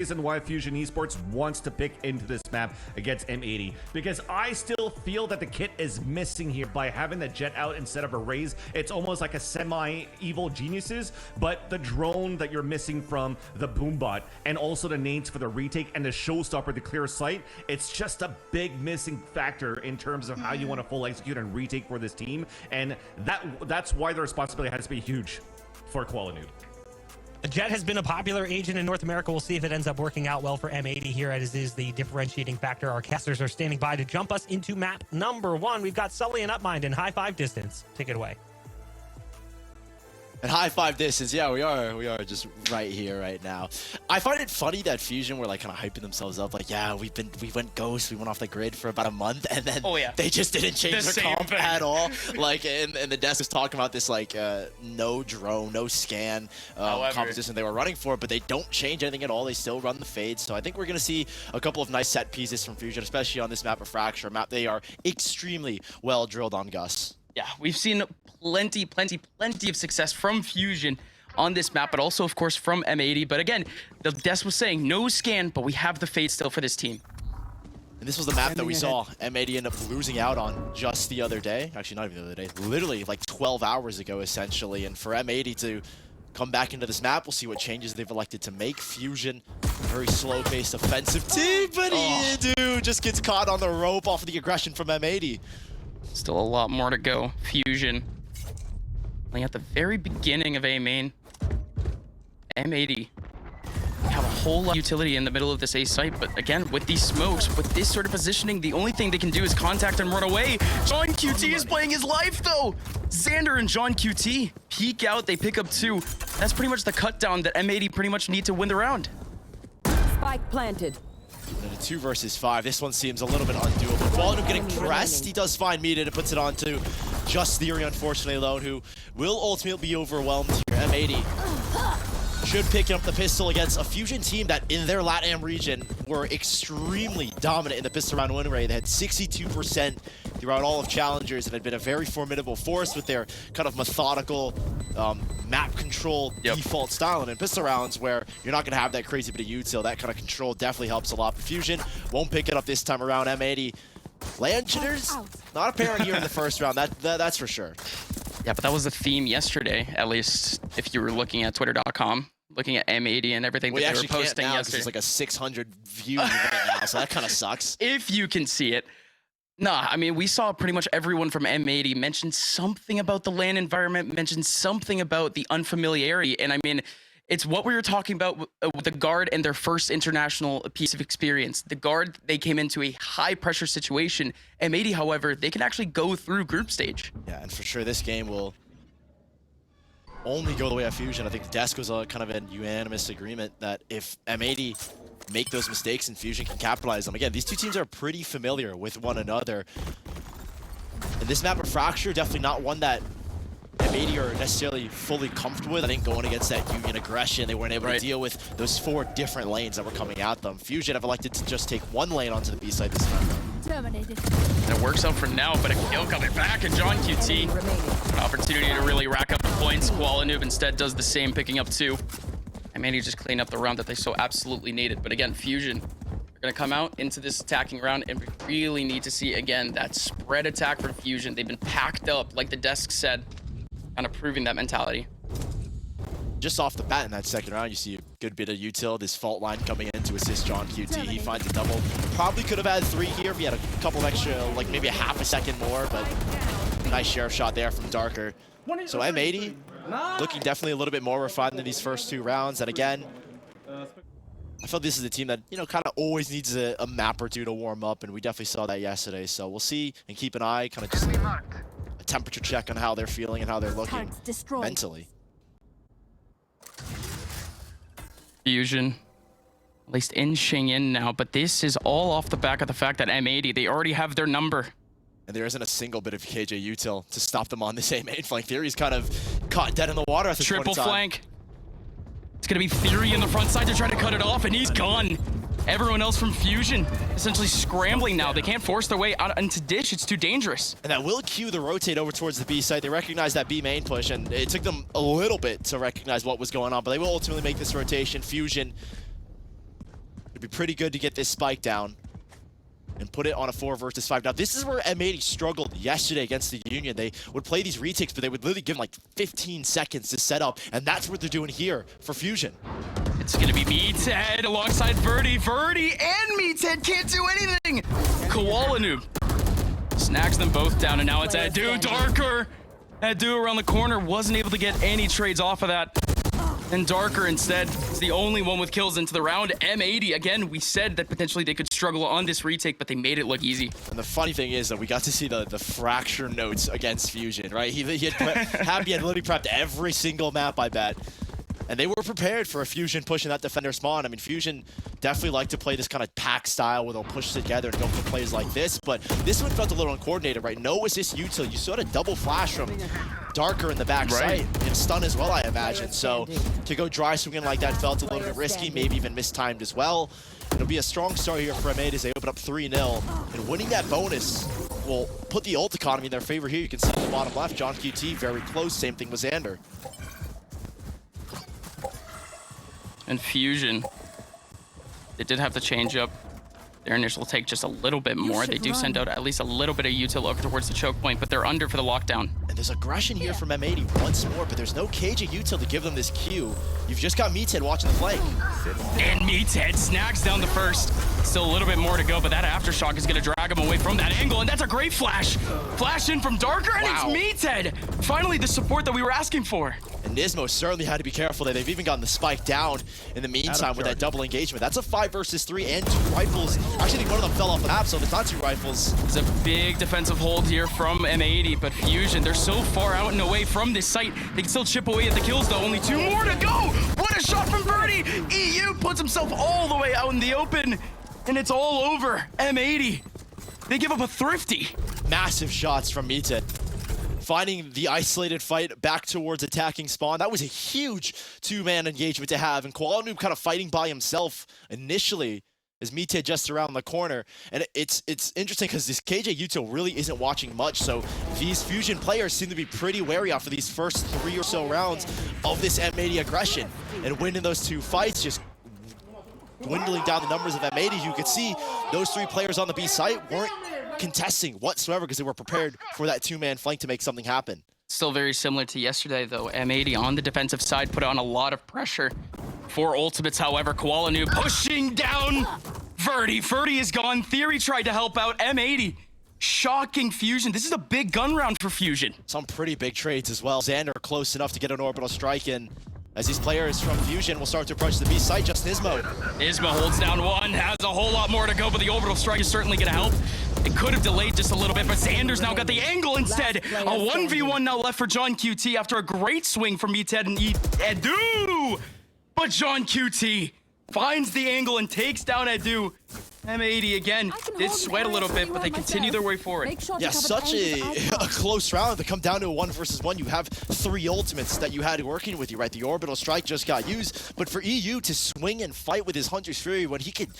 reason why Fusion Esports wants to pick into this map against M80, because I still feel that the kit is missing here by having the jet out instead of a raise. It's almost like a semi-evil geniuses, but the drone that you're missing from the boombot and also the nades for the retake and the showstopper, the clear sight, it's just a big missing factor in terms of how you want to full execute and retake for this team, and that's why the responsibility has to be huge for Qualinoob. The jet has been a popular agent in North America. We'll see if it ends up working out well for M80 here, as is the differentiating factor. Our casters are standing by to jump us into map number 1. We've got Sully and Upmind in high 5 distance. Take it away. At high 5 distance, yeah, we are just right here right now. I find it funny that Fusion were like kind of hyping themselves up, like, yeah, we went ghost, we went off the grid for about a month, and then they just didn't change their comp at all. Like, and the desk was talking about this like no drone, no scan composition they were running for, but they don't change anything at all. They still run the fades. So I think we're gonna see a couple of nice set pieces from Fusion, especially on this map of Fracture, a map they are extremely well drilled on, Gus. Yeah, we've seen plenty of success from Fusion on this map, but also, of course, from M80. But again, the desk was saying no scan, but we have the fade still for this team. And this was the map that we saw M80 end up losing out on just the other day. Actually, not even the other day, literally like 12 hours ago, essentially. And for M80 to come back into this map, we'll see what changes they've elected to make. Fusion, a very slow-paced offensive team, but dude just gets caught on the rope off of the aggression from M80. Still a lot more to go. Fusion playing at the very beginning of A main. M80 have a whole lot of utility in the middle of this A site, but again, with these smokes, with this sort of positioning, the only thing they can do is contact and run away. John QT is playing his life though. Xander and John QT peek out, they pick up 2. That's pretty much the cut down that M80 pretty much need to win the round. Spike planted. And a 2 versus 5. This one seems a little bit undoable. Qualinoob getting pressed. He does find Meated and puts it on to just Theory, unfortunately, alone, who will ultimately be overwhelmed here. M80 should pick up the pistol against a Fusion team that in their LATAM region were extremely dominant in the pistol round win rate. They had 62% throughout all of Challengers and had been a very formidable force with their kind of methodical map control default style. And in pistol rounds where you're not going to have that crazy bit of util, that kind of control definitely helps a lot. But Fusion won't pick it up this time around. M80 land jitters, not apparent here in the first round, that's for sure. Yeah, but that was the theme yesterday, at least if you were looking at twitter.com, looking at M80 and everything that they were posting yesterday. It's like a 600 view right now, so that kind of sucks. If you can see it. Nah, I mean, we saw pretty much everyone from M80 mention something about the LAN environment, mention something about the unfamiliarity, and I mean, it's what we were talking about with the Guard and their first international piece of experience. The Guard, they came into a high-pressure situation. M80, however, they can actually go through group stage. Yeah, and for sure, this game will only go the way of Fusion. I think the desk was a kind of a unanimous agreement that if M80 make those mistakes and Fusion can capitalize them. Again, these two teams are pretty familiar with one another. And this map of Fracture, definitely not one that M80 are necessarily fully comfortable with. I think going against that Union aggression, they weren't able to deal with those 4 different lanes that were coming at them. Fusion have elected to just take 1 lane onto the B side this time. Terminated. And it works out for now, but a kill coming back, and John QT, an opportunity to really rack up the points. Qualinoob instead does the same, picking up 2. And Manny just cleaned up the round that they so absolutely needed. But again, Fusion are going to come out into this attacking round, and we really need to see, again, that spread attack for Fusion. They've been packed up, like the desk said, kind of proving that mentality. Just off the bat in that second round, you see a good bit of util. This fault line coming in to assist John QT. He finds a double. Probably could have had 3 here if he had a couple extra, like maybe a half a second more, but nice sheriff shot there from Darker. So M80 looking definitely a little bit more refined than these first 2 rounds. And again, I feel this is a team that, you know, kind of always needs a map or 2 to warm up, and we definitely saw that yesterday. So we'll see and keep an eye, kind of just a temperature check on how they're feeling and how they're looking mentally. Fusion, at least in Shingyin now, but this is all off the back of the fact that M80, they already have their number. And there isn't a single bit of KJ util to stop them on this A main flank. Theory's kind of caught dead in the water at this point in time. Triple flank. It's gonna be Theory in the front side to try to cut it off, and he's gone. Everyone else from Fusion essentially scrambling now. They can't force their way out into Dish. It's too dangerous. And that will cue the rotate over towards the B site. They recognize that B main push, and it took them a little bit to recognize what was going on, but they will ultimately make this rotation. Fusion It'd be pretty good to get this spike down and put it on a 4 versus 5. Now, this is where M80 struggled yesterday against the Union. They would play these retakes, but they would literally give them like 15 seconds to set up, and that's what they're doing here for Fusion. It's gonna be Meathead alongside Verdi. Verdi and Meathead can't do anything. Koala Noob snags them both down, and now it's Adu. Darker. Adu around the corner wasn't able to get any trades off of that. And Darker instead is the only one with kills into the round. M80, again, we said that potentially they could struggle on this retake, but they made it look easy. And the funny thing is that we got to see the fracture notes against Fusion, right? He had Happy had literally prepped every single map, I bet. And they were prepared for a Fusion pushing that defender spawn. I mean, Fusion definitely like to play this kind of pack style where they'll push together and go for plays like this, but this one felt a little uncoordinated, right? No assist util. You saw a double flash from Darker in the back side and stun as well, I imagine. So to go dry swinging like that felt a little bit risky, maybe even mistimed as well. It'll be a strong start here for M80 as they open up 3-0, and winning that bonus will put the ult economy in their favor here. You can see in the bottom left, John QT very close, same thing with Xander. And Fusion, they did have to change up their initial take just a little bit more. They do send out at least a little bit of util over towards the choke point, but they're under for the lockdown. And there's aggression here from M80 once more, but there's no KJ util to give them this Q. You've just got Meathead watching the flank. And Meathead snags down the first. Still a little bit more to go, but that aftershock is going to drag him away from that angle, and that's a great flash. Flash in from Darker, and it's Meathead. Finally, the support that we were asking for. And Nismo certainly had to be careful there. They've even gotten the spike down in the meantime with that double engagement. That's a 5 versus 3 and 2 rifles. Actually, I think one of them fell off the map, so it's not 2 rifles. There's a big defensive hold here from M80, but Fusion, they're so far out and away from this site. They can still chip away at the kills, though. Only 2 more to go. What a shot from Birdie. EU puts himself all the way out in the open, and it's all over. M80, they give up a thrifty. Massive shots from Meathead. Finding the isolated fight back towards attacking spawn. That was a huge 2-man engagement to have, and Koala Noob kind of fighting by himself initially as Meathead just around the corner. And it's interesting because this KJ util really isn't watching much, so these Fusion players seem to be pretty wary after these first 3 or so rounds of this M80 aggression. And winning those 2 fights, just dwindling down the numbers of M80. You could see those 3 players on the B site weren't contesting whatsoever because they were prepared for that 2-man flank to make something happen. Still very similar to yesterday, though. M80 on the defensive side put on a lot of pressure for ultimates. However, Koala Noob pushing down Verdi. Verdi is gone. Theory tried to help out M80. Shocking Fusion. This is a big gun round for Fusion. Some pretty big trades as well. Xander close enough to get an orbital strike in. As these players from Fusion will start to approach the B site, just Nismo. Nismo holds down 1, has a whole lot more to go, but the orbital strike is certainly going to help. It could have delayed just a little bit, but Xander's now got the angle instead. A 1v1 now left for John QT after a great swing from Meathead and Edu. But John QT finds the angle and takes down Edu. M80 again did sweat a little bit, but they continue their way forward. Yeah, such a close round to come down to a 1 versus 1. You have 3 ultimates that you had working with you, right? The orbital strike just got used, but for EU to swing and fight with his Hunter's Fury when he could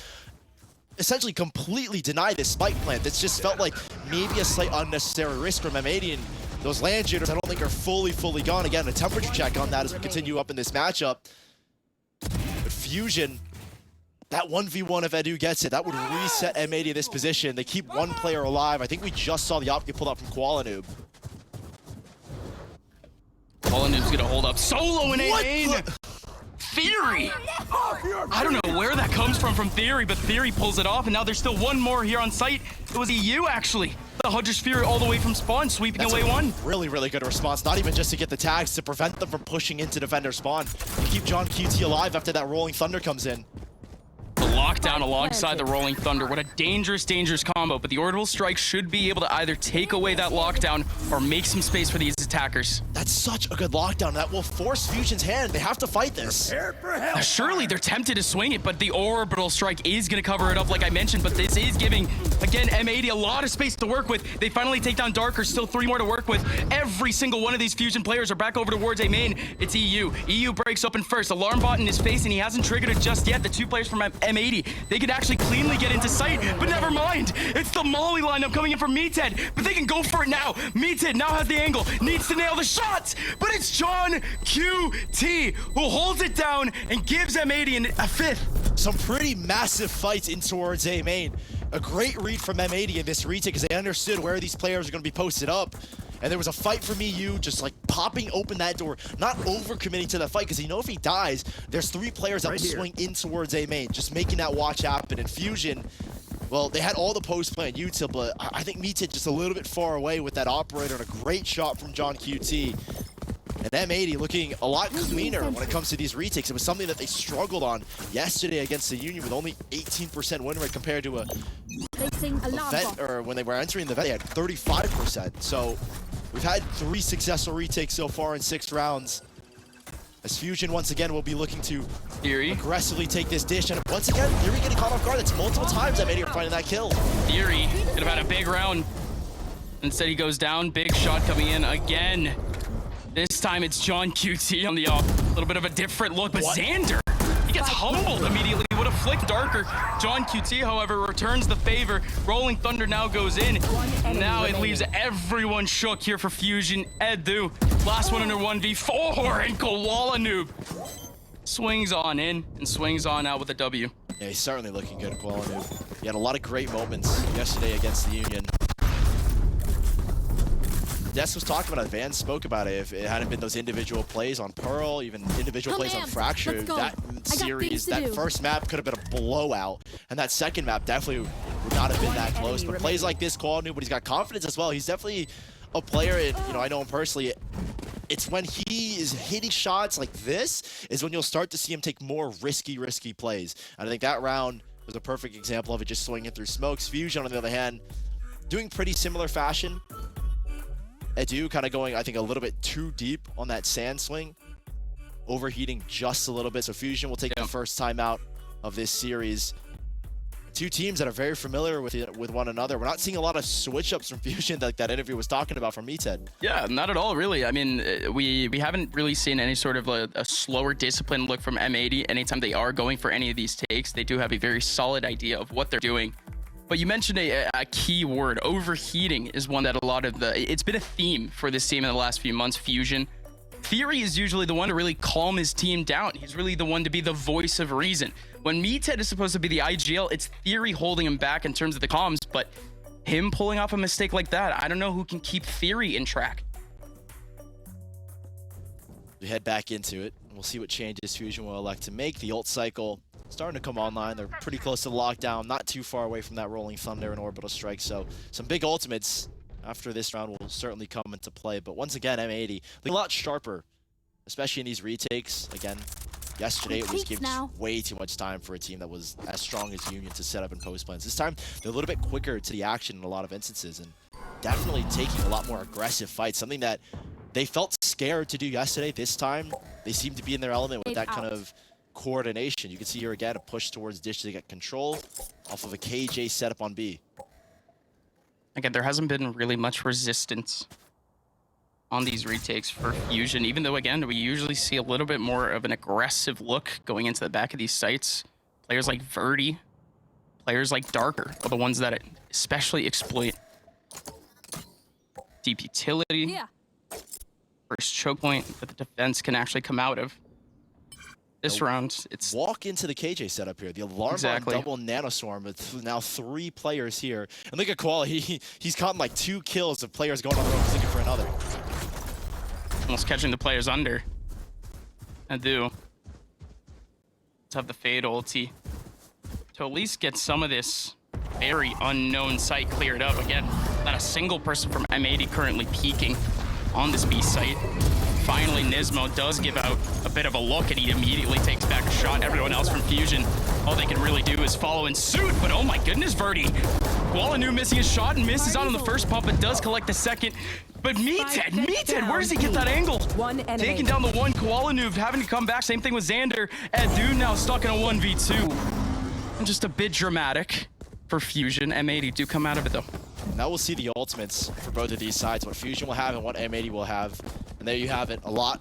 essentially completely deny this spike plant, this just felt like maybe a slight unnecessary risk from M80, and those land jitters I don't think are fully gone. Again, a temperature check on that as we continue up in this matchup. But Fusion, that 1v1 if Edu gets it, that would reset M80 in this position. They keep 1 player alive. I think we just saw the op get pulled out from Koala Noob. Koala Noob's gonna hold up solo in A-main. Theory! I don't know where that comes from Theory, but Theory pulls it off, and now there's still 1 more here on site. It was EU, actually. The Hunter's Fury all the way from spawn, sweeping away 1. Really good response. Not even just to get the tags, to prevent them from pushing into defender spawn. You keep John QT alive after that Rolling Thunder comes in. The lockdown alongside the Rolling Thunder. What a dangerous combo, but the orbital strike should be able to either take away that lockdown or make some space for these attackers. That's such a good lockdown. That will force Fusion's hand. They have to fight this. Surely they're tempted to swing it, but the orbital strike is going to cover it up like I mentioned, but this is giving, again, M80 a lot of space to work with. They finally take down Darker, still 3 more to work with. Every single one of these Fusion players are back over towards A main. It's EU. EU breaks open first. Alarm bot in his face, and he hasn't triggered it just yet. The 2 players from M80 They could actually cleanly get into sight, but never mind. It's the Molly lineup coming in from Meathead, but they can go for it now. Meathead now has the angle, needs to nail the shots, but it's John QT who holds it down and gives M80 a fifth. Some pretty massive fights in towards A main. A great read from M80 in this retake because they understood where these players are going to be posted up. And there was a fight from EU just like popping open that door, not overcommitting to the fight because you know if he dies, there's 3 players that will swing in towards A main, just making that watch happen. And Fusion, well, they had all the post play on util, but I think Meathead just a little bit far away with that operator and a great shot from John QT. And M80 looking a lot cleaner when it comes to these retakes. It was something that they struggled on yesterday against the Union with only 18% win rate compared to a vet, or when they were entering the vet, they had 35%. So we've had 3 successful retakes so far in 6 rounds. As Fusion once again will be looking to aggressively take this dish. And once again, Theory getting caught off guard. That's multiple times M80 are finding that kill. Theory could have had a big round. Instead he goes down, big shot coming in again. This time it's John QT on the off. A little bit of a different look, but Xander, he gets humbled immediately. Would have flicked darker. John QT, however, returns the favor. Rolling Thunder now goes in. Now it leaves everyone shook here for Fusion. Edu, last one under 1v4, and Koala Noob swings on in and swings on out with a W. Yeah, he's certainly looking good, Koala Noob. He had a lot of great moments yesterday against the Union. Des was talking about it, Van spoke about it. If it hadn't been those individual plays on Pearl, even individual plays on Fracture, that series, that first map could have been a blowout. And that second map definitely would not have been that close. But plays like this, Koala Noob, but he's got confidence as well. He's definitely a player, and, you know, I know him personally. It's when he is hitting shots like this is when you'll start to see him take more risky plays. And I think that round was a perfect example of it, just swinging through smokes. Fusion, on the other hand, doing pretty similar fashion. Edu kind of going, I think, a little bit too deep on that sand swing. Overheating just a little bit. So Fusion will take the first time out of this series. 2 teams that are very familiar with one another. We're not seeing a lot of switch-ups from Fusion like that interview was talking about from Meathead. Yeah, not at all, really. I mean, we haven't really seen any sort of a slower disciplined look from M80. Anytime they are going for any of these takes, they do have a very solid idea of what they're doing. But you mentioned a key word. Overheating is one that a lot of it's been a theme for this team in the last few months, Fusion. Theory is usually the one to really calm his team down. He's really the one to be the voice of reason. When Meathead is supposed to be the IGL, it's Theory holding him back in terms of the comms, but him pulling off a mistake like that, I don't know who can keep Theory in track. We head back into it, and we'll see what changes Fusion will elect to make. The ult cycle starting to come online. They're pretty close to lockdown, not too far away from that Rolling Thunder and Orbital Strike. So some big ultimates after this round will certainly come into play. But once again, M80 looking a lot sharper, especially in these retakes. Again, yesterday it was given way too much time for a team that was as strong as Union to set up and post plans. This time, they're a little bit quicker to the action in a lot of instances and definitely taking a lot more aggressive fights, something that they felt scared to do yesterday. This time, they seem to be in their element with that kind of coordination. You can see here again a push towards Dish to get control off of a KJ setup on B. Again, there hasn't been really much resistance on these retakes for Fusion, even though, again, we usually see a little bit more of an aggressive look going into the back of these sites. Players like Verdi, players like Darker are the ones that especially exploit deep utility. First choke point that the defense can actually come out of. This round, it's walk into the KJ setup here. The alarm bomb double nanoswarm with now 3 players here. And look at Koala, he's caught like 2 kills of players going on the road looking for another. Almost catching the players under. Adu. Let's have the fade ulti to at least get some of this very unknown site cleared up. Again, not a single person from M80 currently peeking on this B site. Finally, Nismo does give out a bit of a look, and he immediately takes back a shot. Everyone else from Fusion, all they can really do is follow in suit, but oh my goodness, Verdi. Koala Noob missing a shot and misses out on the first pump, but does collect the second. But Meathead, where does he get that angle? Taking down the one, Koala Noob having to come back. Same thing with Xander. Edu now stuck in a 1v2. And just a bit dramatic for Fusion. M80 do come out of it though. Now we'll see the ultimates for both of these sides, what Fusion will have and what M80 will have. And there you have it, a lot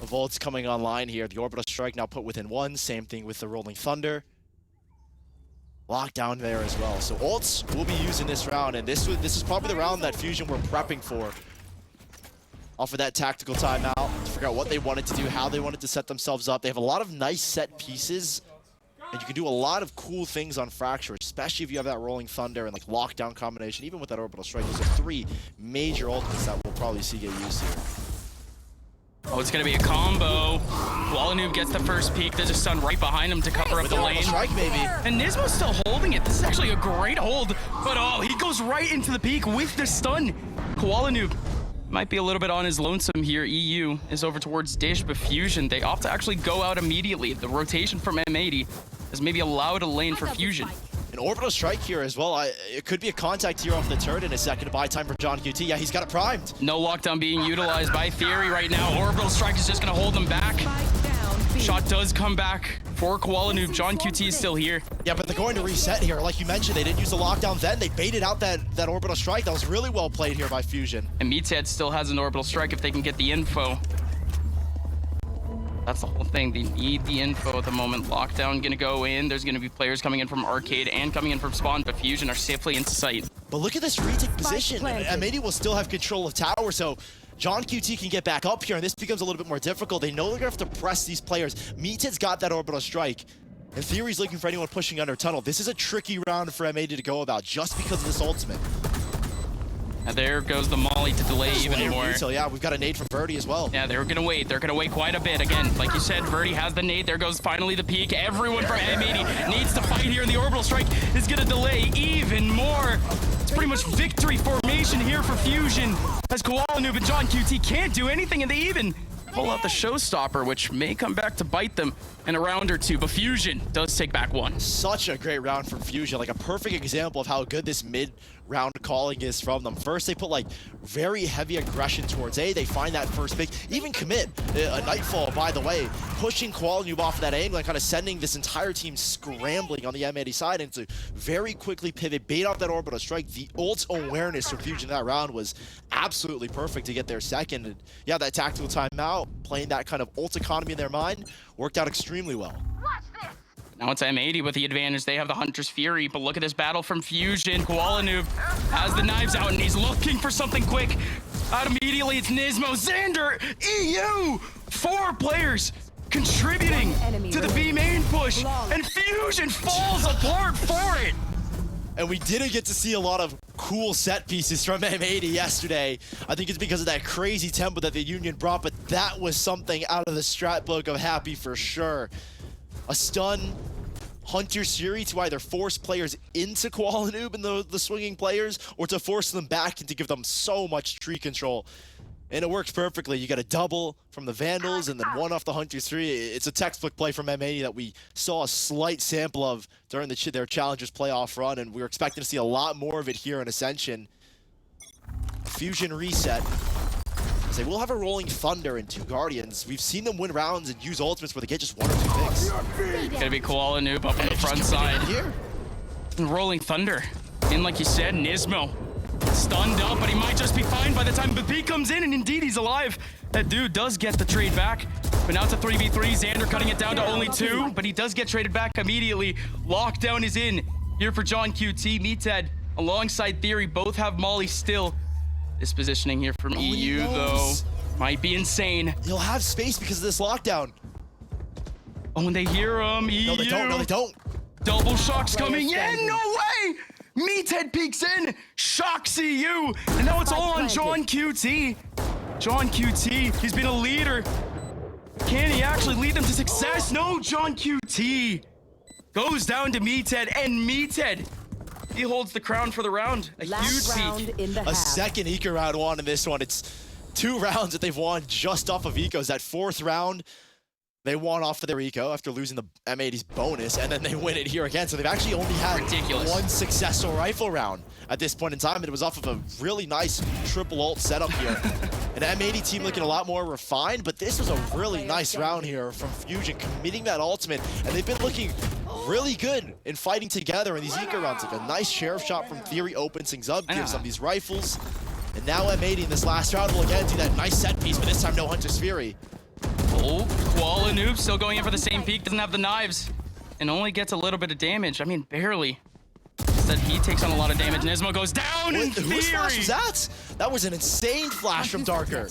of ults coming online here. The Orbital Strike now put within 1, same thing with the Rolling Thunder. locked down there as well. So ults will be using this round, and this is probably the round that Fusion were prepping for. Off of that tactical timeout to figure out what they wanted to do, how they wanted to set themselves up. They have a lot of nice set pieces, and you can do a lot of cool things on Fracture, especially if you have that Rolling Thunder and like lockdown combination, even with that Orbital Strike. Those are 3 major ultimates that we'll probably see get used here. Oh, it's gonna be a combo. Walanoob gets the first peek. There's a stun right behind him to cover up the lane. Strike, maybe. And Nismo's still holding it. This is actually a great hold. But oh, he goes right into the peak with the stun. Walanoob might be a little bit on his lonesome here. EU is over towards Dish, but Fusion, they opt to actually go out immediately. The rotation from M80 has maybe allowed a lane for Fusion. An Orbital Strike here as well. It could be a contact here off the turret in a second to buy time for John QT. Yeah, he's got it primed. No lockdown being utilized by Theory right now. Orbital Strike is just going to hold them back. Shot does come back for Walanoob. John QT is still here. Yeah, but they're going to reset here. Like you mentioned, they didn't use the lockdown then. They baited out that Orbital Strike. That was really well played here by Fusion. And Meathead still has an Orbital Strike if they can get the info. That's the whole thing. They need the info at the moment. Lockdown gonna go in. There's gonna be players coming in from Arcade and coming in from Spawn, but Fusion are safely into sight. But look at this retake position. M80 will still have control of tower, so John QT can get back up here, and this becomes a little bit more difficult. They know they're gonna have to press these players. Meathead's got that Orbital Strike. And Theory's looking for anyone pushing under tunnel. This is a tricky round for M80 to go about just because of this ultimate. And there goes the Molly to delay even more. So yeah, we've got a nade from Verdi as well. Yeah, they're gonna wait. They're gonna wait quite a bit. Again, like you said, Verdi has the nade. There goes finally the peak. Everyone from M80 needs to fight here, and the Orbital Strike is gonna delay even more. It's pretty much victory formation here for Fusion, as Walanoob and John QT can't do anything, and they even pull out the showstopper, which may come back to bite them in a round or two, but Fusion does take back one. Such a great round from Fusion, like a perfect example of how good this mid-round calling is from them. First, they put like very heavy aggression towards A. They find that first pick, even commit a Nightfall, by the way, pushing Walanoob off of that angle and kind of sending this entire team scrambling on the M80 side, and to very quickly pivot, bait out that Orbital Strike. The ult awareness from Fusion in that round was absolutely perfect to get their second. And yeah, that tactical timeout, playing that kind of ult economy in their mind, worked out extremely well. Now it's M80 with the advantage. They have the Hunter's Fury, but look at this battle from Fusion. Walanoob has the knives out, and he's looking for something quick. Out immediately, it's Nismo, Xander, EU! 4 players contributing to the B main push, and Fusion falls apart for it. And we didn't get to see a lot of cool set pieces from M80 yesterday. I think it's because of that crazy tempo that the Union brought, but that was something out of the strat book of Happy for sure. A stun, Hunter's Fury to either force players into Walanoob and the swinging players, or to force them back and to give them so much tree control. And it works perfectly. You got a double from the Vandals and then one off the Hunter's Fury. It's a textbook play from M80 that we saw a slight sample of during their Challengers playoff run, and we were expecting to see a lot more of it here in Ascension. Fusion reset. They will have a Rolling Thunder and 2 Guardians. We've seen them win rounds and use ultimates where they get just 1 or 2 picks. Gonna be Walanoob up on the front side. Here. And Rolling Thunder. And like you said, Nismo stunned up, but he might just be fine by the time the peak comes in, and indeed he's alive. That dude does get the trade back, but now it's a 3v3. Xander cutting it down to only 2, but he does get traded back immediately. Lockdown is in here for John QT. Meathead alongside Theory both have Molly still. This positioning here from EU, though, might be insane. He'll have space because of this lockdown. Oh, and they hear him, EU. No, they don't. No, they don't. Double shocks coming in. No way! Meathead peeks in, shocks EU, and now it's all on John QT. John QT, he's been a leader. Can he actually lead them to success? No, John QT goes down to Meathead, and Meathead, he holds the crown for the round. A huge peak. A second Eco round won in this one. It's 2 rounds that they've won just off of Ecos. That 4th round, they won off of their Eco after losing the M80's bonus, and then they win it here again. So they've actually only had 1 successful rifle round at this point in time, and it was off of a really nice triple ult setup here. An M80 team looking a lot more refined, but this was a really nice round here from Fusion, committing that ultimate, and they've been looking really good in fighting together in these Eco rounds. Like a nice sheriff shot from Theory opens things up, gives them these rifles, and now M80 in this last round will again do that nice set piece, but this time no Hunter's Fury. Oh, Walanoob still going in for the same peak, doesn't have the knives. and only gets a little bit of damage. I mean, barely. Instead, he takes on a lot of damage. Nismo goes down in Whose flash was theory. that? That was an insane flash from Darker.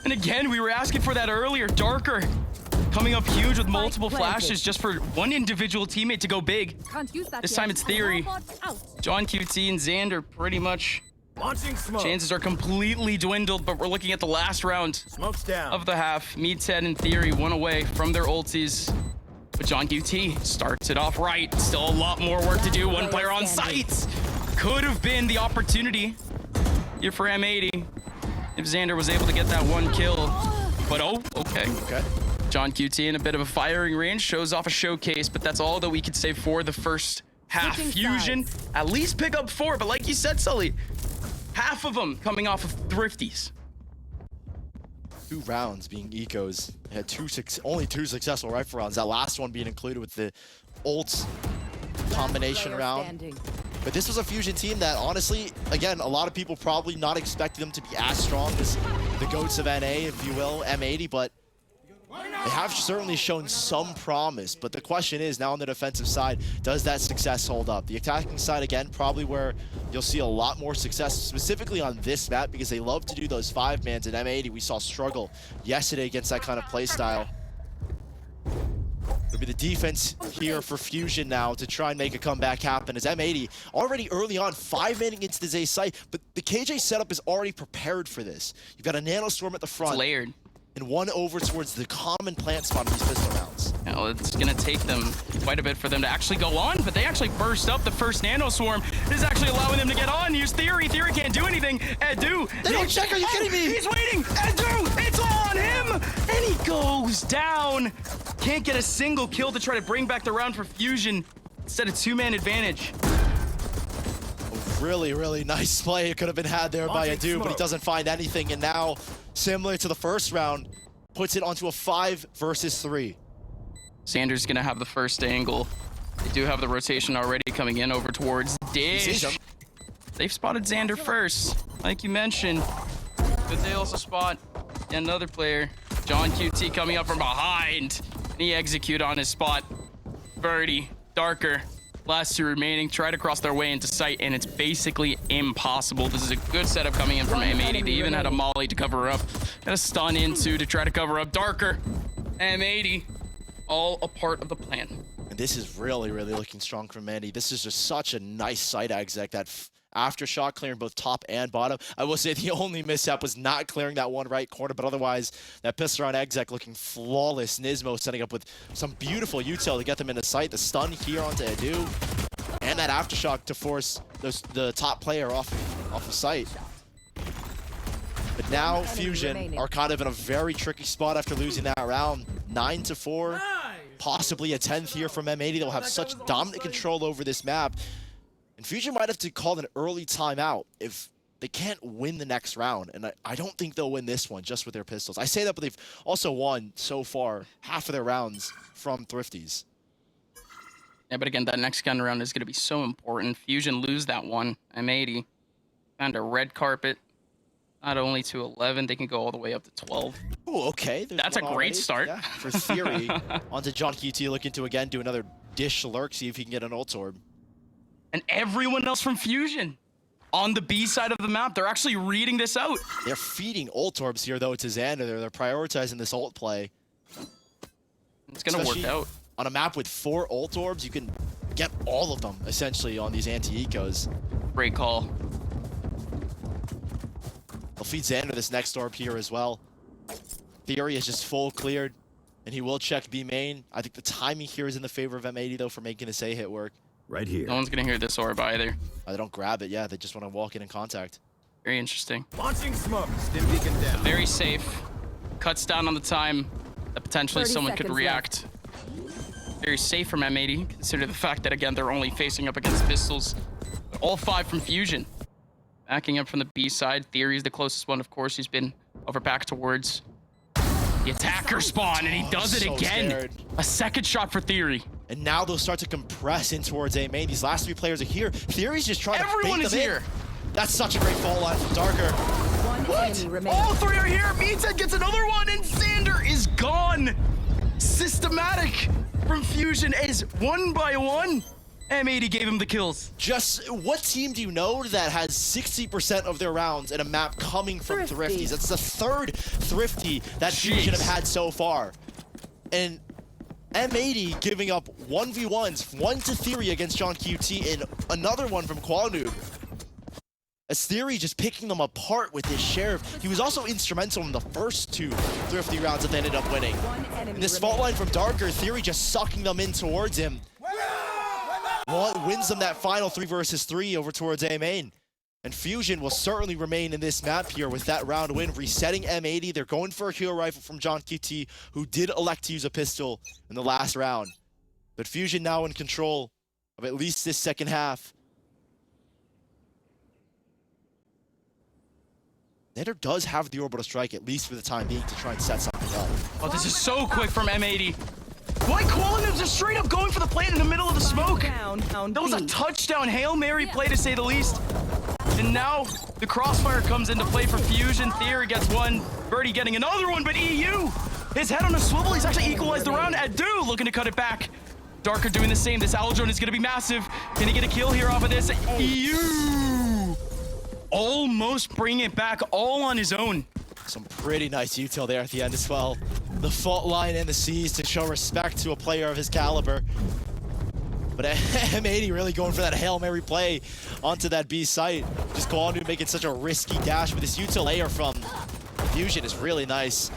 And again, we were asking for that earlier. Darker coming up huge with multiple flashes just for one individual teammate to go big. This time it's Theory. John QT and Xander pretty much. Launching smoke. Chances are completely dwindled, but we're looking at the last round Smoke's down. of the half. Meathead and Theory one away from their ultis. But John QT starts it off right. Still a lot more work to do. One player on site. Could have been the opportunity here for M80 if Xander was able to get that one kill. But oh, okay. John QT in a bit of a firing range shows off a showcase, but that's all that we could say for the first half. Fusion, at least pick up 4, but like you said, Sully, half of them coming off of thrifties. 2 rounds being ecos. They had only 2 successful rifle rounds. That last one being included with the ult combination round. But this was a Fusion team that, honestly, again, a lot of people probably not expecting them to be as strong as the GOATs of NA, if you will, M80, but they have certainly shown some promise. But the question is, now on the defensive side, does that success hold up? The attacking side, again, probably where you'll see a lot more success, specifically on this map, because they love to do those 5-mans. In M80, we saw struggle yesterday against that kind of play style. It'll be the defense here for Fusion now to try and make a comeback happen, as M80 already early on 5-manning into this A site, but the KJ setup is already prepared for this. You've got a Nanostorm at the front. It's layered. And one over towards the common plant spot of these pistol rounds. Now, it's going to take them quite a bit for them to actually go on, but they actually burst up the first Nano Swarm. This is actually allowing them to get on. Use Theory. Theory can't do anything. Edu. They don't check. Are you kidding me? He's waiting. Edu. It's all on him. And he goes down. Can't get a single kill to try to bring back the round for Fusion. Instead of 2-man advantage. Really, really nice play. It could have been had there by Edu, but he doesn't find anything. And now, similar to the first round, puts it onto a 5 versus 3. Xander's going to have the first angle. They do have the rotation already coming in over towards Dish. They've spotted Xander first, like you mentioned. But they also spot another player, John QT, coming up from behind. And he execute on his spot. Birdie, Darker, last 2 remaining, try to cross their way into sight, and it's basically impossible. This is a good setup coming in from M80. They even had a molly to cover up, and a stun into to try to cover up Darker. M80, all a part of the plan. And this is really, really looking strong from Mandy. This is just such a nice side exec, that aftershock clearing both top and bottom. I will say the only mishap was not clearing that one right corner, but otherwise that pistol round exec looking flawless. Nismo setting up with some beautiful util to get them into sight. The stun here onto Edu, and that aftershock to force the top player off of sight. But now Fusion are kind of in a very tricky spot after losing that round. 9-4, possibly a 10th here from M80. They'll have such dominant control over this map. And Fusion might have to call an early timeout if they can't win the next round. And I don't think they'll win this one just with their pistols. I say that, but they've also won so far half of their rounds from thrifties. Yeah, but again, that next gun round is going to be so important. Fusion lose that one. M80 found a red carpet. Not only to 11, they can go all the way up to 12. Oh, okay. That's a great start. Yeah, for Theory. Onto John QT, looking to again do another Dish lurk, see if he can get an ult orb. And everyone else from Fusion on the B side of the map, they're actually reading this out. They're feeding ult orbs here, though, to Xander. They're prioritizing this ult play. It's going to work out. On a map with 4 ult orbs, you can get all of them, essentially, on these anti-ecos. Great call. They'll feed Xander this next orb here as well. Theory is just full cleared, and he will check B main. I think the timing here is in the favor of M80, though, for making this A hit work. Right here. No one's going to hear this orb either. They don't grab it, yeah. They just want to walk in contact. Very interesting. Launching smoke. Stim beacon down. Very safe. Cuts down on the time that potentially 30 someone could seconds react. Very safe from M80, consider the fact that, again, they're only facing up against pistols. All 5 from Fusion. Backing up from the B side. Theory is the closest one, of course. He's been over back towards the attacker spawn, and he does it again. Scared. A second shot for Theory. And now they'll start to compress in towards A main. These last 3 players are here. Theory's just trying Everyone to bait is them here. in. That's such a great fall line from Darker. What? All 3 are here. Meathead gets another one, and Xander is gone. Systematic. from Fusion is 1 by 1. M80 gave him the kills. Just what team do you know that has 60% of their rounds in a map coming from Thrifties? That's the third Thrifty that Fusion have had so far. And M80 giving up 1v1s, one to Theory against John QT and another one from Qualnoob. As Theory just picking them apart with his sheriff. He was also instrumental in the first 2 Thrifty rounds that they ended up winning. And this fault line from Darker, Theory just sucking them in towards him. Wins them that final 3 versus 3 over towards A main. And Fusion will certainly remain in this map here with that round win, resetting M80. They're going for a hero rifle from John QT, who did elect to use a pistol in the last round. But Fusion now in control of at least this second half. Nader does have the orbital strike, at least for the time being, to try and set something up. Oh, this is so quick from M80. Why Qualnoob's just straight up going for the plant in the middle of the smoke? That was a touchdown Hail Mary play, to say the least. And now the crossfire comes into play for Fusion. Theory gets one, Birdie getting another one, but EU, his head on a swivel, he's actually equalized the round. Adu looking to cut it back. Darker doing the same. This Aldrone is gonna be massive. Can he get a kill here off of this? EU almost bringing it back all on his own. Some pretty nice util there at the end as well. The fault line and the C's to show respect to a player of his caliber. But M80 really going for that Hail Mary play onto that B site. Just Qualnoob making such a risky dash, but this util layer from Fusion is really nice.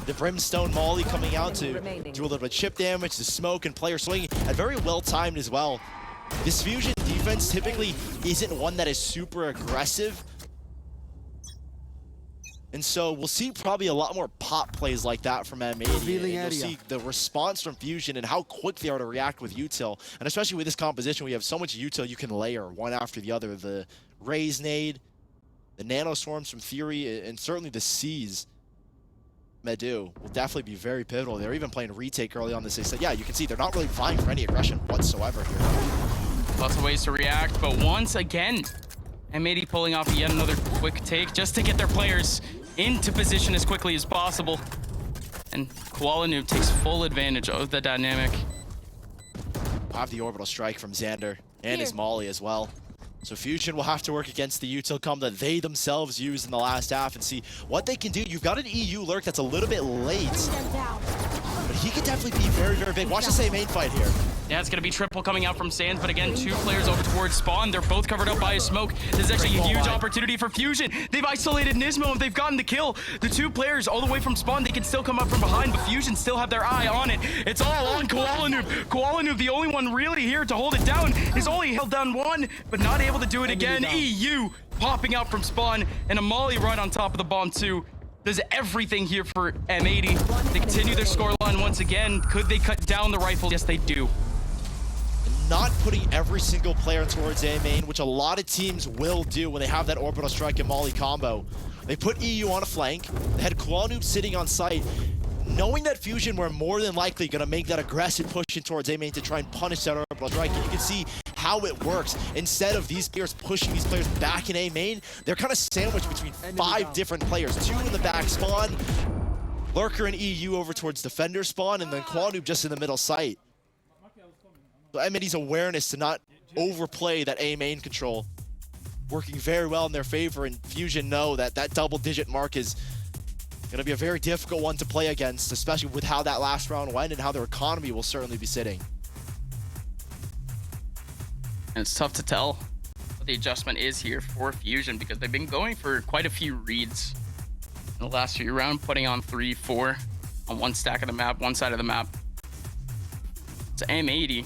The Brimstone Molly coming out to do a little bit of chip damage, the smoke and player swinging, and very well timed as well. This Fusion defense typically isn't one that is super aggressive. And so we'll see probably a lot more pop plays like that from M80. You'll see the response from Fusion and how quick they are to react with util. And especially with this composition, we have so much util you can layer one after the other. The Raze nade, the Nano Swarms from Theory, and certainly the C's. Medu will definitely be very pivotal. They're even playing retake early on this. They said, yeah, you can see they're not really vying for any aggression whatsoever here. Lots of ways to react, but once again, M80 pulling off yet another quick take just to get their players into position as quickly as possible. And Qualnoob takes full advantage of the dynamic. Have the orbital strike from Xander and his Molly as well. So Fusion will have to work against the util comp that they themselves used in the last half and see what they can do. You've got an EU lurk that's a little bit late, but he could definitely be very, very big. Watch the same main fight here. Yeah, it's going to be triple coming out from Sands, but again, 2 players over towards Spawn. They're both covered up by a smoke. This is actually a huge opportunity for Fusion. They've isolated Nismo and they've gotten the kill. The 2 players all the way from Spawn, they can still come up from behind, but Fusion still have their eye on it. It's all on Qualnoob. Qualnoob, the only one really here to hold it down. He's only held down 1, but not able to do it again. EU popping out from Spawn, and a Molly right on top of the bomb too. Does everything here for M80. They continue their scoreline once again. Could they cut down the rifles? Yes, they do. Not putting every single player towards A main, which a lot of teams will do when they have that orbital strike and Molly combo. They put EU on a flank. They had Qualnoob sitting on site. Knowing that Fusion were more than likely going to make that aggressive push in towards A main to try and punish that orbital strike, and you can see how it works. Instead of these players pushing these players back in A main, they're kind of sandwiched between 5 different players. 2 in the back spawn, Lurker and EU over towards defender spawn, and then Qualnoob just in the middle site. So M80's awareness to not overplay that A main control working very well in their favor, and Fusion know that that double-digit mark is going to be a very difficult one to play against, especially with how that last round went and how their economy will certainly be sitting. And it's tough to tell what the adjustment is here for Fusion because they've been going for quite a few reads in the last few rounds, putting on 3, 4 on one stack of the map, one side of the map. So M80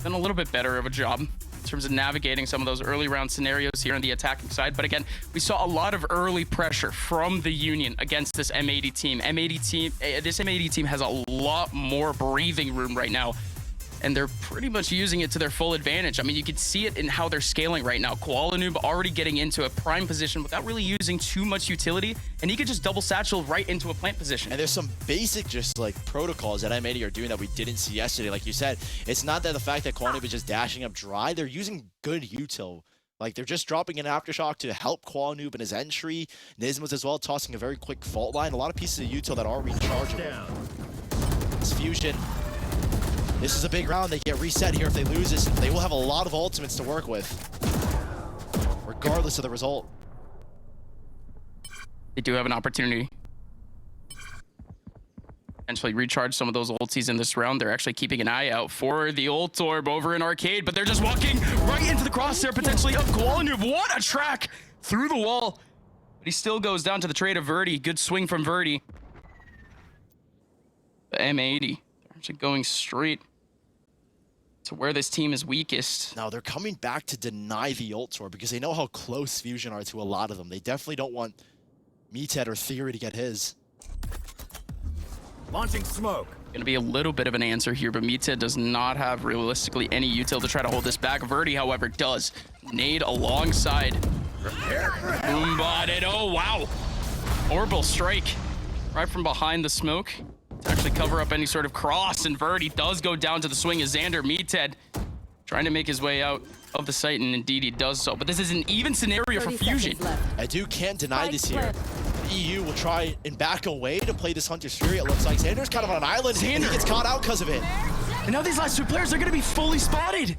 done a little bit better of a job in terms of navigating some of those early round scenarios here on the attacking side. But again, we saw a lot of early pressure from the Union against this M80 team. This M80 team has a lot more breathing room right now, and they're pretty much using it to their full advantage. I mean, you can see it in how they're scaling right now. Qualnoob already getting into a prime position without really using too much utility, and he could just double satchel right into a plant position. And there's some basic just like protocols that M80 are doing that we didn't see yesterday. Like you said, it's not that the fact that Qualnoob is just dashing up dry. They're using good util. Like, they're just dropping an aftershock to help Qualnoob in his entry. Nismo's as well, tossing a very quick fault line. A lot of pieces of util that are rechargeable. This Fusion This is a big round. They get reset here if they lose this. They will have a lot of ultimates to work with, regardless of the result. They do have an opportunity. Potentially recharge some of those ultis in this round. They're actually keeping an eye out for the ult orb over in Arcade, but they're just walking right into the crosshair, potentially of Koalanoob. What a track through the wall. But he still goes down to the trade of Verdi. Good swing from Verdi. The M80. They're actually going straight to where this team is weakest. Now they're coming back to deny the ult orb because they know how close Fusion are to a lot of them. They definitely don't want Meathead or Theory to get his. Launching smoke. Gonna be a little bit of an answer here, but Meathead does not have realistically any util to try to hold this back. Verdi, however, does. Nade alongside. Boombotted. Oh, wow. Orbital strike right from behind the smoke to actually cover up any sort of cross, and Verdi does go down to the swing as Xander. Meathead trying to make his way out of the site, and indeed he does so. But this is an even scenario for Fusion. Edu can't deny this here. EU will try and back away to play this Hunter's Fury. It looks like Xander's kind of on an island. And he gets caught out because of it. And now these last two players are going to be fully spotted.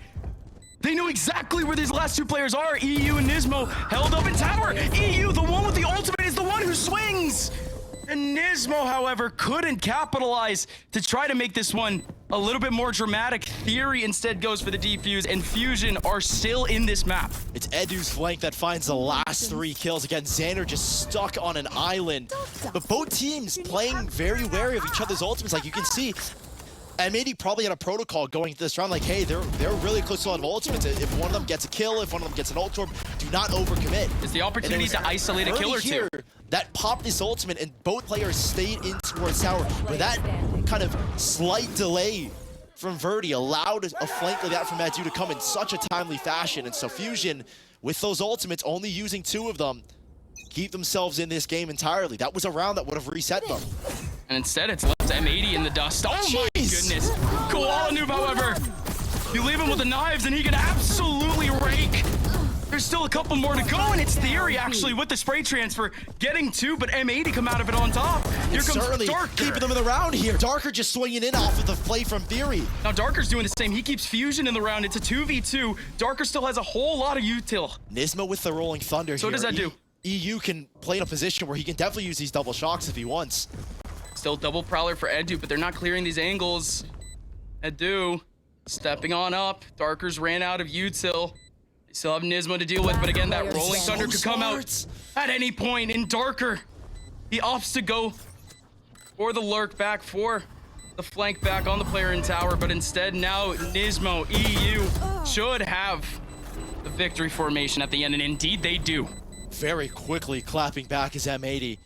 They know exactly where these last two players are. EU and Nismo held up in tower. EU, the one with the ultimate, is the one who swings. And Nismo, however, couldn't capitalize to try to make this one a little bit more dramatic. Theory instead goes for the defuse, and Fusion are still in this map. It's Edu's flank that finds the last 3 kills. Again, Xander just stuck on an island. But both teams playing very wary of each other's ultimates. Like you can see, M80 probably had a protocol going into this round, like, hey, they're really close to a lot of ultimates. If one of them gets a kill, if one of them gets an ult orb, do not overcommit. It's the opportunity to isolate a kill or two. That popped his ultimate, and both players stayed in towards tower. But that kind of slight delay from Verdi allowed a flank like that from Edu to come in such a timely fashion. And so Fusion, with those ultimates, only using 2 of them, keep themselves in this game entirely. That was a round that would have reset them. And instead, it's left M80 in the dust. Oh my goodness. Koalanoob, however, you leave him with the knives and he can absolutely rake. There's still a couple more to go, and it's Theory actually with the spray transfer getting 2, but M80 come out of it on top. Here comes Darker. Keeping them in the round here. Darker just swinging in off of the play from Theory. Now Darker's doing the same. He keeps Fusion in the round. It's a 2v2. Darker still has a whole lot of util. Nismo with the Rolling Thunder so here. What does that do? EU can play in a position where he can definitely use these double shocks if he wants. Still double Prowler for Edu, but they're not clearing these angles. Edu stepping on up. Darker's ran out of util. They still have Nismo to deal with, but again, that Rolling Thunder could come out at any point. In Darker, he opts to go for the lurk back, for the flank back on the player in tower, but instead now Nismo, EU, should have the victory formation at the end, and indeed they do. Very quickly clapping back his M80.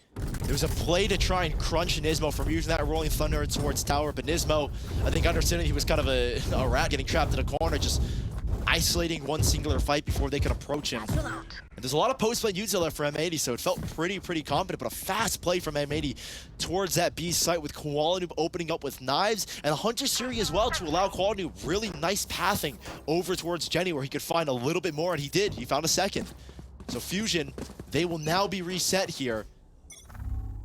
There was a play to try and crunch Nismo from using that Rolling Thunder towards tower, but Nismo, I think understanding he was kind of a rat getting trapped in a corner, just isolating one singular fight before they could approach him. And there's a lot of post-play util left for M80, so it felt pretty confident, but a fast play from M80 towards that B site with Koalanoob opening up with knives, and a Hunter Siri as well to allow Koalanoob really nice pathing over towards Jenny where he could find a little bit more, and he did. He found a second. So Fusion, they will now be reset here.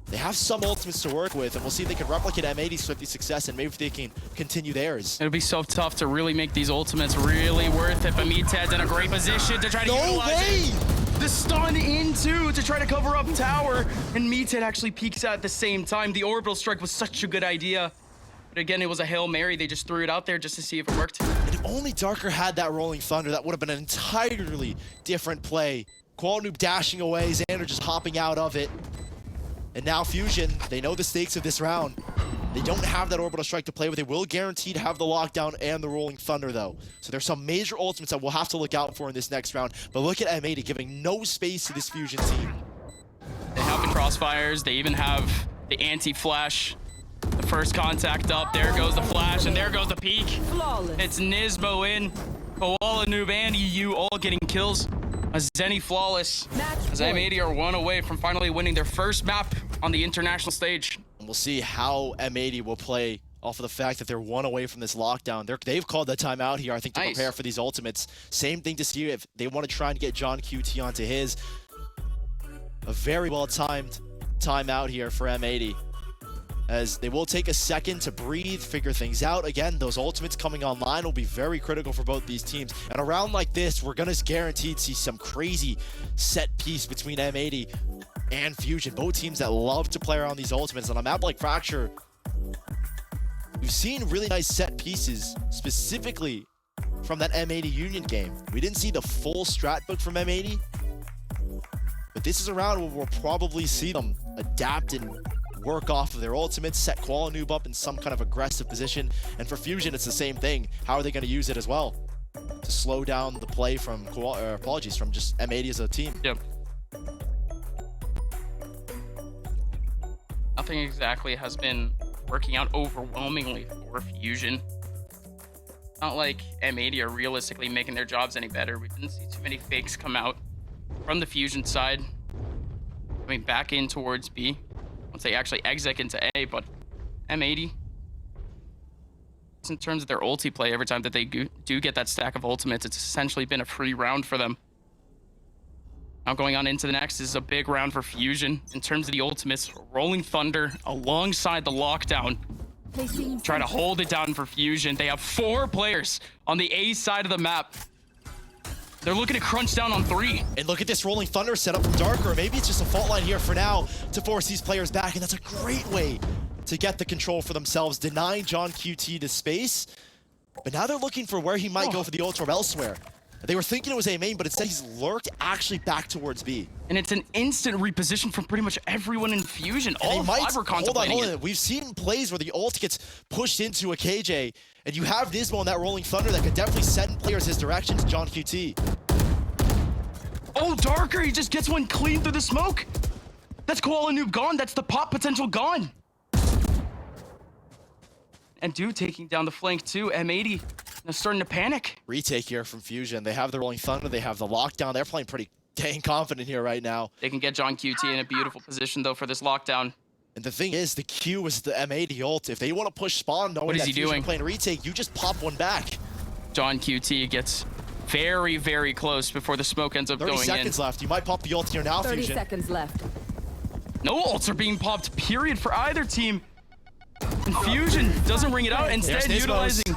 They have some ultimates to work with, and we'll see if they can replicate M80's swiftly success, and maybe if they can continue theirs. It'll be so tough to really make these ultimates really worth it, but Meathead's in a great position to try to utilize it. The stun into to try to cover up tower, and Meathead actually peeks out at the same time. The orbital strike was such a good idea. But again, it was a Hail Mary. They just threw it out there just to see if it worked. And if only Darker had that Rolling Thunder, that would have been an entirely different play. Koalanoob dashing away, Xander just hopping out of it. And now Fusion, they know the stakes of this round. They don't have that orbital strike to play with. They will guarantee to have the lockdown and the Rolling Thunder though. So there's some major ultimates that we'll have to look out for in this next round. But look at M80 giving no space to this Fusion team. They have the crossfires. They even have the anti-flash. The first contact up. There goes the flash, and there goes the peek. It's Nismo in. Koalanoob and EU all getting kills. A Zenny flawless, as M80 are 1 away from finally winning their first map on the international stage. And we'll see how M80 will play off of the fact that they're 1 away from this lockdown. They've called that timeout here, I think, to prepare for these ultimates. Same thing to see if they want to try and get John QT onto his. A very well-timed timeout here for M80. as they will take a second to breathe, figure things out. Again, those ultimates coming online will be very critical for both these teams. And a round like this, we're going to guaranteed see some crazy set piece between M80 and Fusion. Both teams that love to play around these ultimates. On a map like Fracture, we've seen really nice set pieces, specifically from that M80 Union game. We didn't see the full strat book from M80, but this is a round where we'll probably see them adapt and work off of their ultimates, set Qualinoob up in some kind of aggressive position. And for Fusion, it's the same thing. How are they going to use it as well to slow down the play from, from just M80 as a team? Yep. Nothing exactly has been working out overwhelmingly for Fusion. Not like M80 are realistically making their jobs any better. We didn't see too many fakes come out from the Fusion side. Coming back in towards B. Once they actually exec into A, but M80, in terms of their ulti play, every time that they do get that stack of ultimates, it's essentially been a free round for them. Now going on into the next is a big round for Fusion. In terms of the ultimates, Rolling Thunder alongside the lockdown. Try to hold it down for Fusion. They have 4 players on the A side of the map. They're looking to crunch down on 3. And look at this Rolling Thunder set up from Darker. Maybe it's just a fault line here for now to force these players back, and that's a great way to get the control for themselves, denying John QT the space. But now they're looking for where he might go for the ult or elsewhere. They were thinking it was A main, but instead he's lurked actually back towards B. And it's an instant reposition from pretty much everyone in Fusion. All 5 were contemplating it. We've seen plays where the ult gets pushed into a KJ, and you have Nismo and that Rolling Thunder that could definitely send players his direction to John QT. Oh, Darker, he just gets one clean through the smoke. That's Qualinoob gone. That's the pop potential gone. And dude taking down the flank too. M80 now starting to panic. Retake here from Fusion. They have the Rolling Thunder. They have the lockdown. They're playing pretty dang confident here right now. They can get John QT in a beautiful position though for this lockdown. And the thing is, the Q is the M80 ult. If they want to push spawn, knowing What is that he Fusion doing? playing retake, you just pop one back. John QT gets very, very close before the smoke ends up 30 going seconds in. left. You might pop the ult here now, 30 Fusion. seconds left. No ults are being popped, period, for either team. And Fusion doesn't ring it out, instead There's Nismo's. utilizing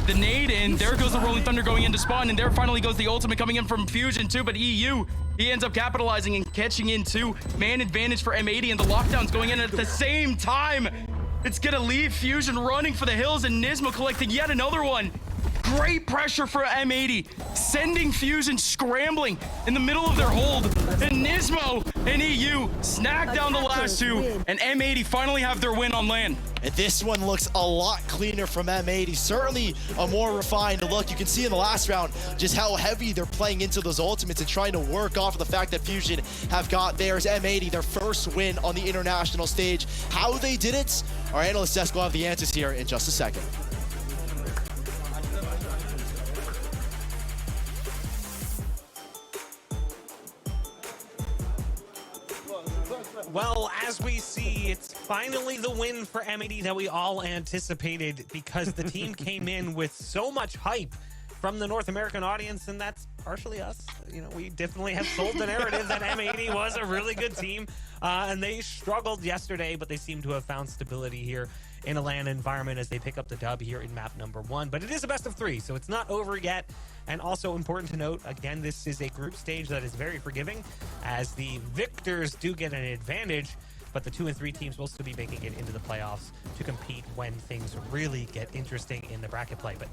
the nade in. There goes the Rolling Thunder going into spawn, and there finally goes the ultimate coming in from Fusion too, but EU, he ends up capitalizing and catching in too. Man advantage for M80, and the lockdown's going in at the same time. It's gonna leave Fusion running for the hills, and Nismo collecting yet another one. Great pressure for M80, sending Fusion scrambling in the middle of their hold. And Nismo and EU snag down the last 2, and M80 finally have their win on land. And this one looks a lot cleaner from M80. Certainly a more refined look. You can see in the last round just how heavy they're playing into those ultimates and trying to work off of the fact that Fusion have got theirs. M80, their first win on the international stage. How they did it, our analyst desk will have the answers here in just a second. Well, as we see, it's finally the win for M80 that we all anticipated, because the team came in with so much hype from the North American audience, and that's partially us. You know, we definitely have sold the narrative that M80 was a really good team, and they struggled yesterday, but they seem to have found stability here in a LAN environment as they pick up the dub here in map number 1. But it is a best of 3, so it's not over yet. And also important to note, again, this is a group stage that is very forgiving, as the victors do get an advantage, but the 2 and 3 teams will still be making it into the playoffs to compete when things really get interesting in the bracket play. But